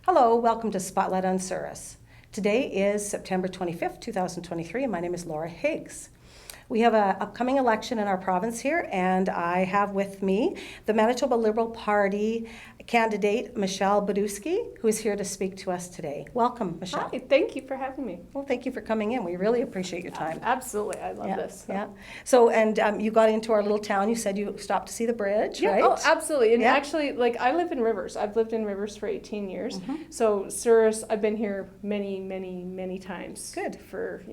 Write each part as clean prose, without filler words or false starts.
Hello, welcome to Spotlight on Spruce. Today is September 25th, 2023, and my name is Laura Higgs. We have an upcoming election in our province here, and I have with me the Manitoba Liberal Party candidate, Michelle Budiwski, who is here to speak to us today. Welcome, Michelle. Hi, thank you for having me. Well, thank you for coming in. We really appreciate your time. Absolutely, I love this. Yeah. So, you got into our little town. You said you stopped to see the bridge, Yeah, right? oh, absolutely. And Yeah. actually, I live in Rivers. I've lived in Rivers for 18 years. Mm-hmm. So Spruce, I've been here many times. Good. For,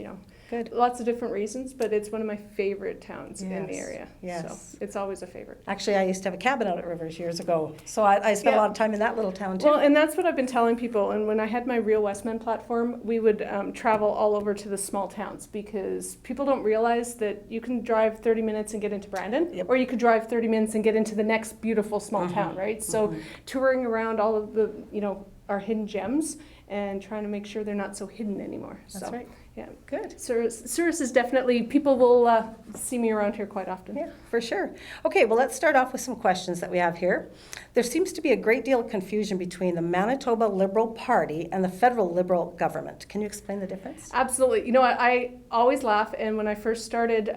Good. lots of different reasons, but it's one of my favorite towns in the Yes, area. yes. So it's always a favorite. Actually, I used to have a cabin out at Rivers years ago, so I spent a Yeah. lot of time in that little town too. Well, and that's what I've been telling people. And when I had my Real Westman platform, we would travel all over to the small towns because people don't realize that you can drive 30 minutes and get into Brandon, Yep. or you could drive 30 minutes and get into the next beautiful small town, right? So touring around all of the, our hidden gems and trying to make sure they're not so hidden anymore. That's so, right. Yeah. Good. Spruce is definitely, people will see me around here quite often. Yeah, for sure. Okay, well, let's start off with some questions that we have here. There seems to be a great deal of confusion between the Manitoba Liberal Party and the federal Liberal government. Can you explain the difference? Absolutely. I always laugh, and when I first started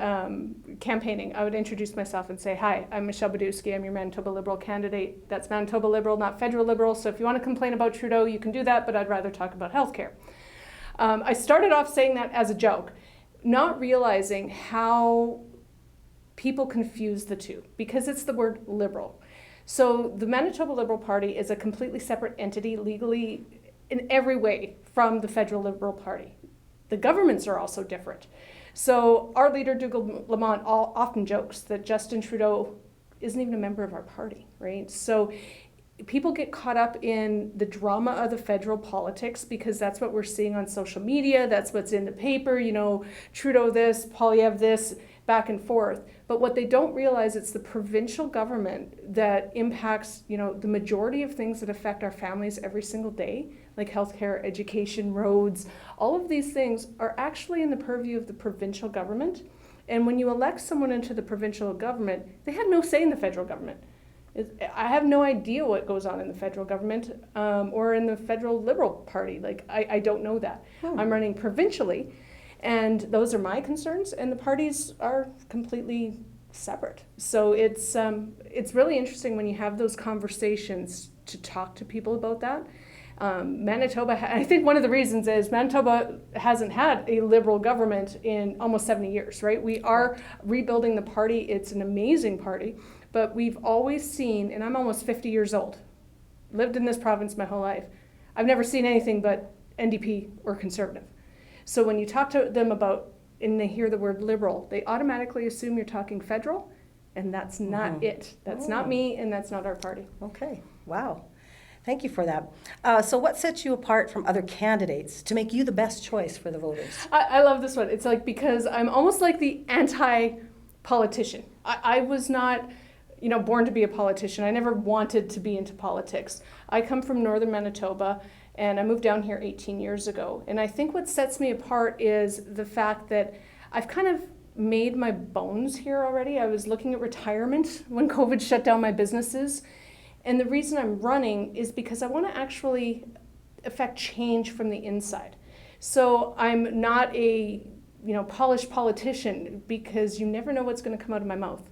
campaigning, I would introduce myself and say, hi, I'm Michelle Budiwski. I'm your Manitoba Liberal candidate. That's Manitoba Liberal, not federal Liberal. So if you want to complain about Trudeau, you can do that, but I'd rather talk about healthcare. I started off saying that as a joke, not realizing how people confuse the two, because it's the word liberal. So the Manitoba Liberal Party is a completely separate entity legally in every way from the federal Liberal Party. The governments are also different. So our leader, Dougal Lamont, often jokes that Justin Trudeau isn't even a member of our party, right? So people get caught up in the drama of the federal politics because that's what we're seeing on social media, that's what's in the paper, Trudeau this, Poilievre this, back and forth. But what they don't realize, it's the provincial government that impacts, the majority of things that affect our families every single day, like healthcare, education, roads. All of these things are actually in the purview of the provincial government. And when you elect someone into the provincial government, they have no say in the federal government. I have no idea what goes on in the federal government or in the federal Liberal Party. I don't know that. I'm running provincially, and those are my concerns, and the parties are completely separate. So it's really interesting when you have those conversations to talk to people about that. Manitoba, I think one of the reasons is Manitoba hasn't had a Liberal government in almost 70 years, right? We are rebuilding the party. It's an amazing party. But we've always seen, and I'm almost 50 years old, lived in this province my whole life. I've never seen anything but NDP or Conservative. So when you talk to them about, and they hear the word Liberal, they automatically assume you're talking federal, and that's not it. That's not me, and that's not our party. Okay, wow. Thank you for that. So what sets you apart from other candidates to make you the best choice for the voters? I love this one. It's because I'm almost like the anti-politician. I was not born to be a politician. I never wanted to be into politics. I come from northern Manitoba, and I moved down here 18 years ago. And I think what sets me apart is the fact that I've kind of made my bones here already. I was looking at retirement when COVID shut down my businesses. And the reason I'm running is because I want to actually affect change from the inside. So I'm not a polished politician, because you never know what's going to come out of my mouth.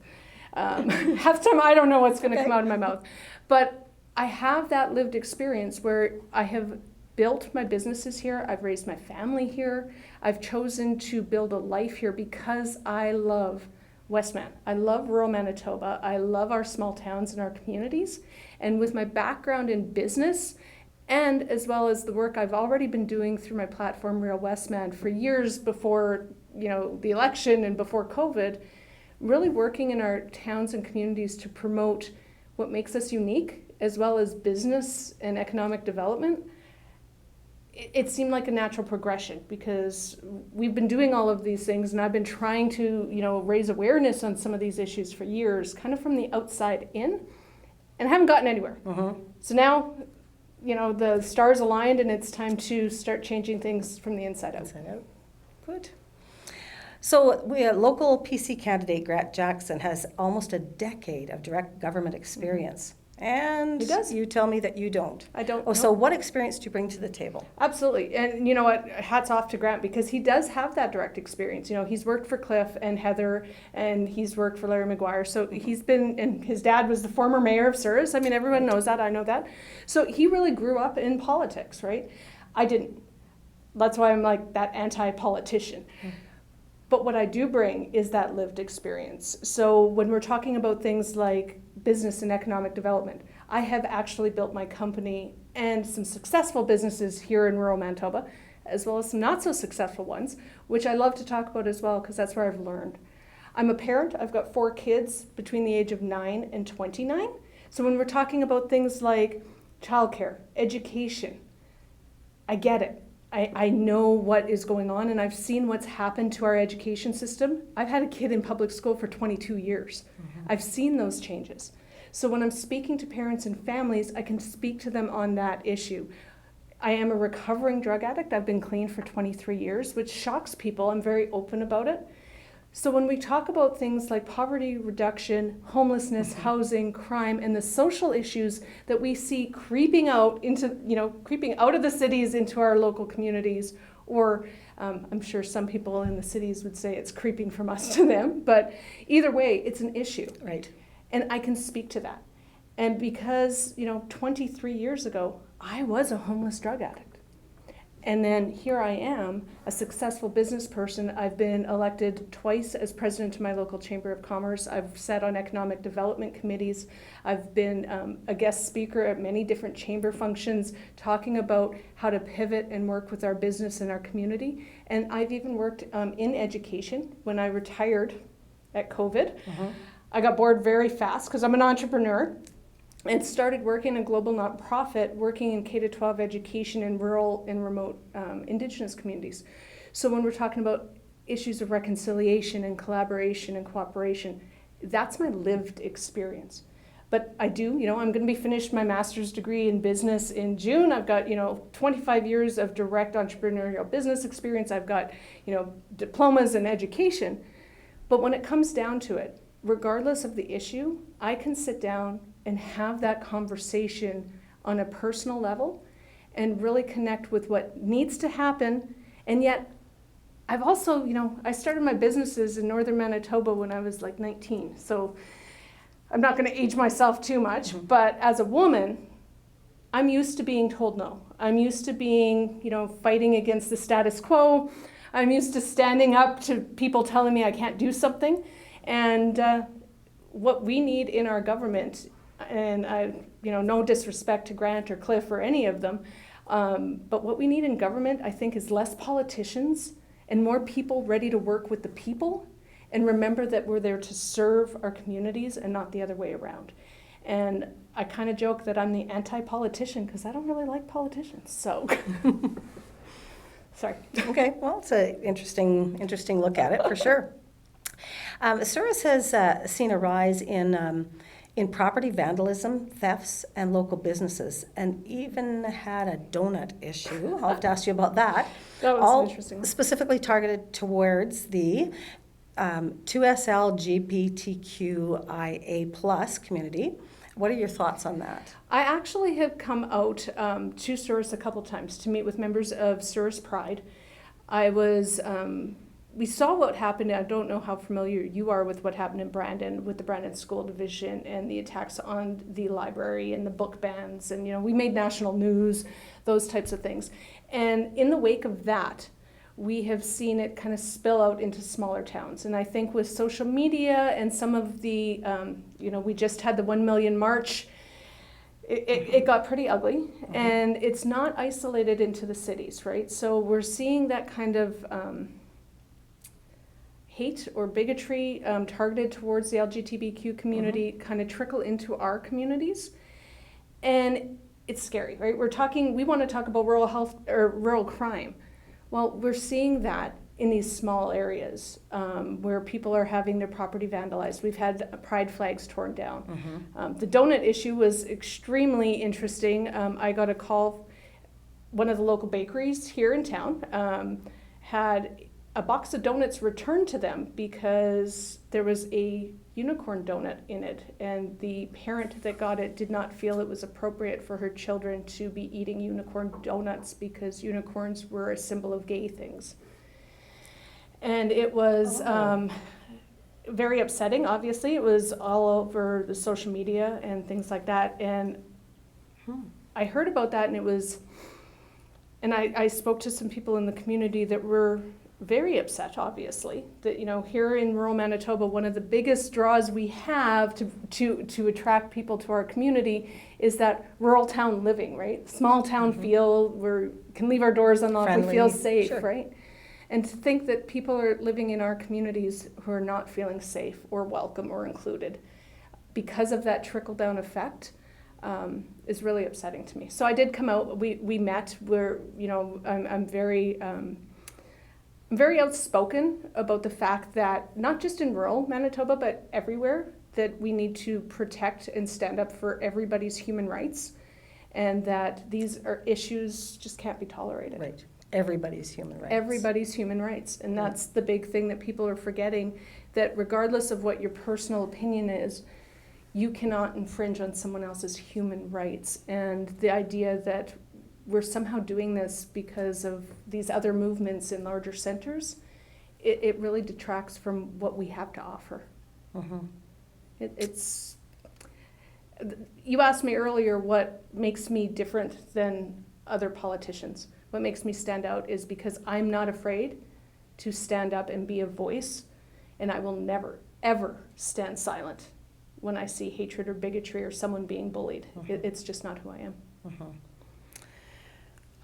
Half the time I don't know what's going to come out of my mouth. But I have that lived experience where I have built my businesses here. I've raised my family here. I've chosen to build a life here because I love Westman. I love rural Manitoba. I love our small towns and our communities. And with my background in business, and as well as the work I've already been doing through my platform, Real Westman, for years before the election and before COVID, really working in our towns and communities to promote what makes us unique, as well as business and economic development, it seemed like a natural progression, because we've been doing all of these things, and I've been trying to raise awareness on some of these issues for years, kind of from the outside in, and I haven't gotten anywhere. So now the stars aligned, and it's time to start changing things from the inside out. Good. So local PC candidate Grant Jackson has almost a decade of direct government experience. And He does. you tell me that you don't. I don't Oh, know. so what experience do you bring to the table? Absolutely. And you know what? Hats off to Grant, because he does have that direct experience. You know, he's worked for Cliff and Heather, and he's worked for Larry McGuire. So he's been, and his dad was the former mayor of Surrey. I mean, everyone knows that. I know that. So he really grew up in politics, right? I didn't. That's why I'm like that anti-politician. But what I do bring is that lived experience. So when we're talking about things like business and economic development, I have actually built my company and some successful businesses here in rural Manitoba, as well as some not so successful ones, which I love to talk about as well, because that's where I've learned. I'm a parent. I've got 4 kids between the age of 9 and 29. So when we're talking about things like childcare, education, I get it. I know what is going on, and I've seen what's happened to our education system. I've had a kid in public school for 22 years. I've seen those changes. So when I'm speaking to parents and families, I can speak to them on that issue. I am a recovering drug addict. I've been clean for 23 years, which shocks people. I'm very open about it. So when we talk about things like poverty reduction, homelessness, housing, crime, and the social issues that we see creeping out into, creeping out of the cities into our local communities, or I'm sure some people in the cities would say it's creeping from us to them, but either way, it's an issue. Right. And I can speak to that. And because, 23 years ago, I was a homeless drug addict. And then here I am, a successful business person. I've been elected twice as president of my local chamber of commerce. I've sat on economic development committees. I've been a guest speaker at many different chamber functions, talking about how to pivot and work with our business and our community. And I've even worked in education. When I retired at COVID, I got bored very fast because I'm an entrepreneur, and started working in a global nonprofit, working in K-12 education in rural and remote Indigenous communities. So when we're talking about issues of reconciliation and collaboration and cooperation, that's my lived experience. But I do, I'm going to be finished my master's degree in business in June. I've got, 25 years of direct entrepreneurial business experience. I've got, diplomas in education. But when it comes down to it, regardless of the issue, I can sit down and have that conversation on a personal level and really connect with what needs to happen. And yet, I've also, I started my businesses in northern Manitoba when I was like 19. So I'm not going to age myself too much, but as a woman, I'm used to being told no. I'm used to being, fighting against the status quo. I'm used to standing up to people telling me I can't do something. And what we need in our government, and I, no disrespect to Grant or Cliff or any of them, but what we need in government, I think, is less politicians and more people ready to work with the people and remember that we're there to serve our communities and not the other way around. And I kind of joke that I'm the anti-politician because I don't really like politicians, so. Sorry. Okay, well, it's an interesting look at it, for sure. Surrey has seen a rise in property vandalism, thefts, and local businesses, and even had a donut issue. I'll have to ask you about that. That was all interesting. Specifically targeted towards the 2SL LGBTQIA+ community. What are your thoughts on that? I actually have come out to Surrey a couple times to meet with members of Surrey Pride. We saw what happened. I don't know how familiar you are with what happened in Brandon with the Brandon School Division and the attacks on the library and the book bans. And, we made national news, those types of things. And in the wake of that, we have seen it kind of spill out into smaller towns. And I think with social media and some of the, we just had the 1 million march, it got pretty ugly. And it's not isolated into the cities, right? So we're seeing that kind of hate or bigotry targeted towards the LGBTQ community kind of trickle into our communities. And it's scary, right? We want to talk about rural health or rural crime. Well, we're seeing that in these small areas where people are having their property vandalized. We've had pride flags torn down. The donut issue was extremely interesting. I got a call, one of the local bakeries here in town had a box of donuts returned to them because there was a unicorn donut in it, and the parent that got it did not feel it was appropriate for her children to be eating unicorn donuts because unicorns were a symbol of gay things. And it was very upsetting, obviously. It was all over the social media and things like that. And I heard about that, and it was, and I spoke to some people in the community that were very upset, obviously, that, you know, here in rural Manitoba, one of the biggest draws we have to attract people to our community is that rural town living, right? Small town feel, we can leave our doors unlocked, Friendly. we feel safe, Sure. right? And to think that people are living in our communities who are not feeling safe or welcome or included because of that trickle-down effect is really upsetting to me. So I did come out, we met, you know, I'm very outspoken about the fact that not just in rural Manitoba, but everywhere, that we need to protect and stand up for everybody's human rights, and that these are issues just can't be tolerated. Right. Everybody's human rights. Everybody's human rights. And that's the big thing that people are forgetting, that regardless of what your personal opinion is, you cannot infringe on someone else's human rights. And the idea that we're somehow doing this because of these other movements in larger centers, it really detracts from what we have to offer. It's, you asked me earlier what makes me different than other politicians. What makes me stand out is because I'm not afraid to stand up and be a voice, and I will never, ever stand silent when I see hatred or bigotry or someone being bullied. It's just not who I am.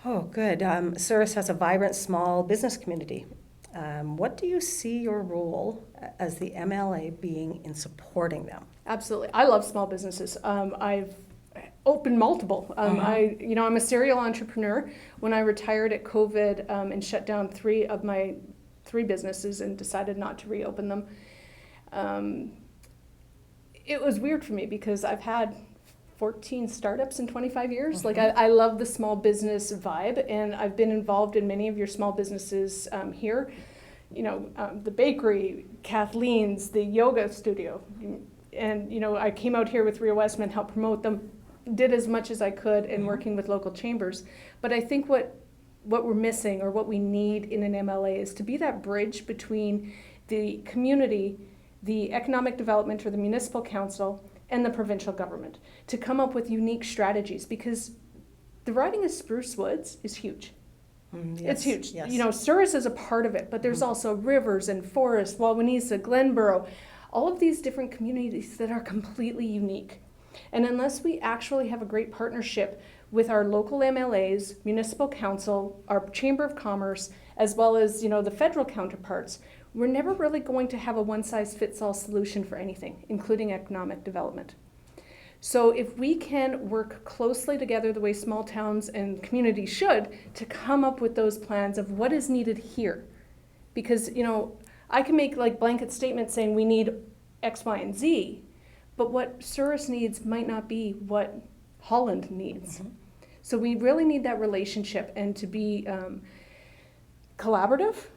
Oh, good. Souris has a vibrant small business community. What do you see your role as the MLA being in supporting them? Absolutely. I love small businesses. I've opened multiple. I'm a serial entrepreneur. When I retired at COVID and shut down 3 of my 3 businesses and decided not to reopen them, it was weird for me because I've had 14 startups in 25 years. Like I love the small business vibe, and I've been involved in many of your small businesses here. You know, the bakery, Kathleen's, the yoga studio. And, you know, I came out here with Rio Westman, helped promote them, did as much as I could in working with local chambers. But I think what we're missing, or what we need in an MLA, is to be that bridge between the community, the economic development or the municipal council, and the provincial government, to come up with unique strategies, because the riding of Spruce Woods is huge. Yes, it's huge. Yes. You know, Souris is a part of it, but there's also rivers and forests, Wawanesa, Glenborough, all of these different communities that are completely unique. And unless we actually have a great partnership with our local MLAs, municipal council, our Chamber of Commerce, as well as, you know, the federal counterparts, we're never really going to have a one-size-fits-all solution for anything, including economic development. So if we can work closely together the way small towns and communities should, to come up with those plans of what is needed here. Because, you know, I can make like blanket statements saying we need X, Y, and Z, but what Souris needs might not be what Holland needs. So we really need that relationship, and to be collaborative,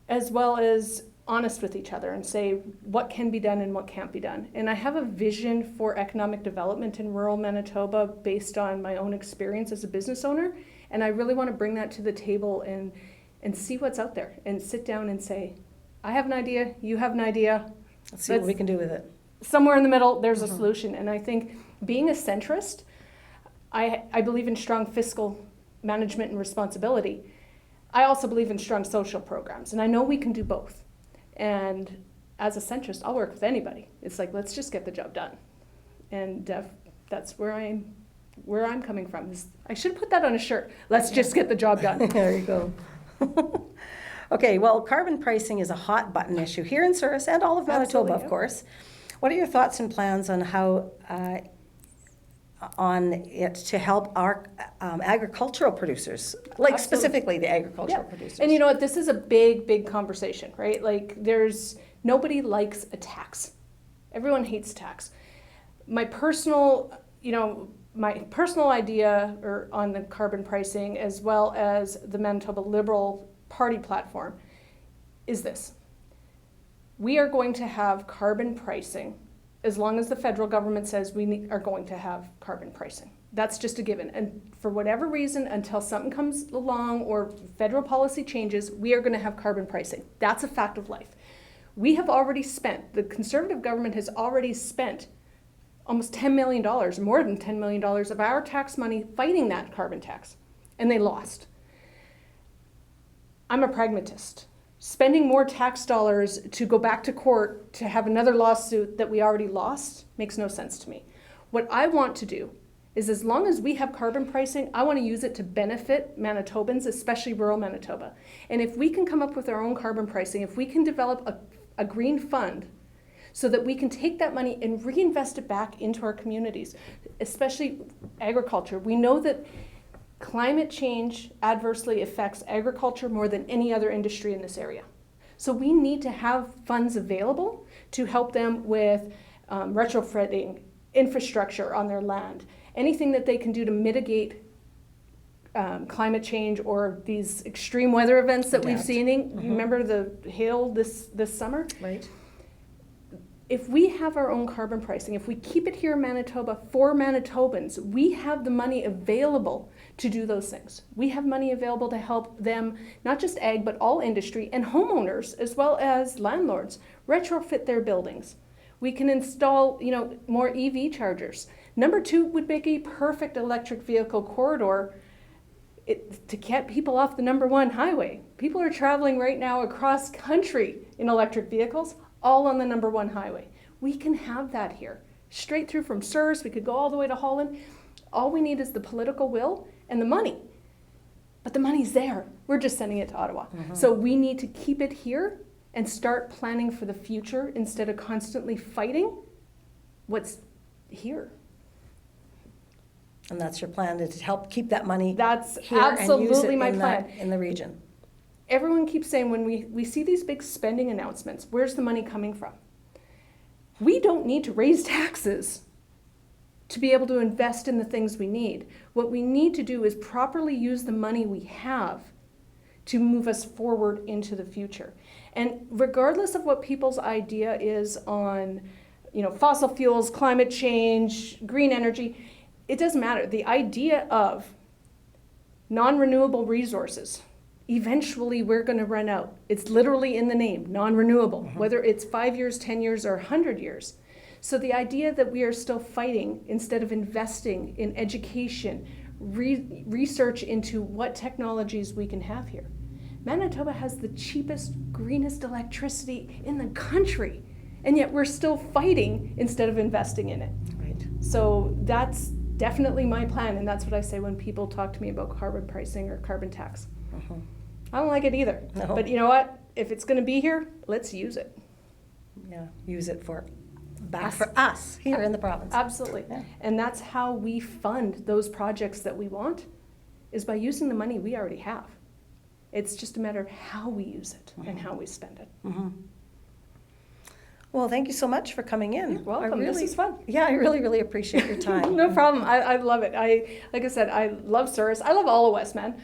as well as honest with each other, and say what can be done and what can't be done. And I have a vision for economic development in rural Manitoba based on my own experience as a business owner, and I really want to bring that to the table and see what's out there, and sit down and say, I have an idea, you have an idea. Let's see what we can do with it. Somewhere in the middle, there's a solution. And I think being a centrist, I believe in strong fiscal management and responsibility. I also believe in strong social programs, and I know we can do both. And as a centrist, I'll work with anybody. It's like, let's just get the job done. And that's where I'm coming from. I should put that on a shirt. Let's just get the job done. There you go. Okay, well, carbon pricing is a hot button issue here in Souris and all of Manitoba, of course. What are your thoughts and plans on how on it to help our agricultural producers, like specifically the agricultural producers? And you know what, this is a big, big conversation, right? Like nobody likes a tax. Everyone hates tax. My personal idea on the carbon pricing, as well as the Manitoba Liberal Party platform, is this. We are going to have carbon pricing as long as the federal government says are going to have carbon pricing. That's just a given. And for whatever reason, until something comes along or federal policy changes, we are going to have carbon pricing. That's a fact of life. We have already spent, the Conservative government has already spent almost $10 million, more than $10 million of our tax money fighting that carbon tax. And they lost. I'm a pragmatist. Spending more tax dollars to go back to court to have another lawsuit that we already lost makes no sense to me. What I want to do is, as long as we have carbon pricing, I want to use it to benefit Manitobans, especially rural Manitoba. And if we can come up with our own carbon pricing, if we can develop a green fund so that we can take that money and reinvest it back into our communities, especially agriculture. We know that climate change adversely affects agriculture more than any other industry in this area. So we need to have funds available to help them with retrofitting, infrastructure on their land, anything that they can do to mitigate climate change or these extreme weather events that we've seen. Remember the hail this summer? Right. If we have our own carbon pricing, if we keep it here in Manitoba for Manitobans, we have the money available to do those things. We have money available to help them, not just ag, but all industry and homeowners, as well as landlords, retrofit their buildings. We can install, more EV chargers. Number 2 would make a perfect electric vehicle corridor to get people off the number 1 highway. People are traveling right now across country in electric vehicles, all on the number 1 highway. We can have that here. Straight through from Spruce, we could go all the way to Holland. All we need is the political will and the money. But the money's there. We're just sending it to Ottawa. So we need to keep it here and start planning for the future instead of constantly fighting what's here. And that's your plan, to help keep that money That's here absolutely and use it my in plan. in the region. Everyone keeps saying when we see these big spending announcements, where's the money coming from? We don't need to raise taxes to be able to invest in the things we need. What we need to do is properly use the money we have to move us forward into the future. And regardless of what people's idea is on, fossil fuels, climate change, green energy, it doesn't matter. The idea of non-renewable resources, eventually we're going to run out. It's literally in the name, non-renewable, whether it's 5 years, 10 years, or 100 years. So the idea that we are still fighting instead of investing in education, research into what technologies we can have here. Manitoba has the cheapest, greenest electricity in the country, and yet we're still fighting instead of investing in it. Right. So that's definitely my plan, and that's what I say when people talk to me about carbon pricing or carbon tax. I don't like it either. No. But you know what? If it's going to be here, let's use it. Yeah, use it for us here in the province. Absolutely. Yeah. And that's how we fund those projects that we want, is by using the money we already have. It's just a matter of how we use it and how we spend it. Well, thank you so much for coming in. You're welcome. This is fun. Yeah, I really, really appreciate your time. No problem. I love it. Like I said, I love Spruce. I love all of Westman.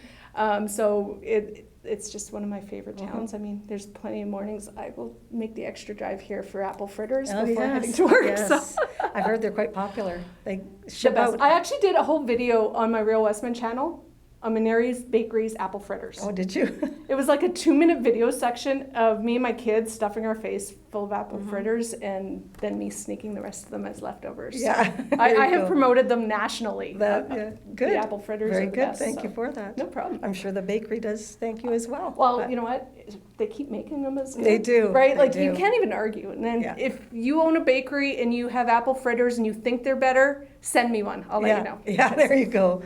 So it's just one of my favorite towns. I mean, there's plenty of mornings I will make the extra drive here for apple fritters before heading to work. Yes. So. I've heard they're quite popular. They The ship best. out. I actually did a whole video on my Real Westman channel on Maneri's Bakery's apple fritters. Oh, did you? It was like a 2-minute video section of me and my kids stuffing our face full of apple fritters, and then me sneaking the rest of them as leftovers. Yeah. I have promoted them nationally. Yeah, good. The apple fritters Very are the good. best, Thank so. you for that. No problem. I'm sure the bakery does thank you as well. Well, but you know what? They keep making them as good. They do. Right? They Like, do. you can't even argue. And then Yeah. if you own a bakery and you have apple fritters and you think they're better, send me one. I'll let you know. Yeah, there you go.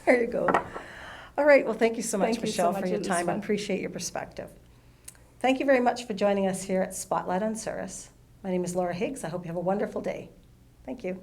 There you go. All right. Well, thank you so much, Thank you so Michelle, much. for your It was time. I fun. appreciate your perspective. Thank you very much for joining us here at Spotlight on Spruce. My name is Laura Higgs. I hope you have a wonderful day. Thank you.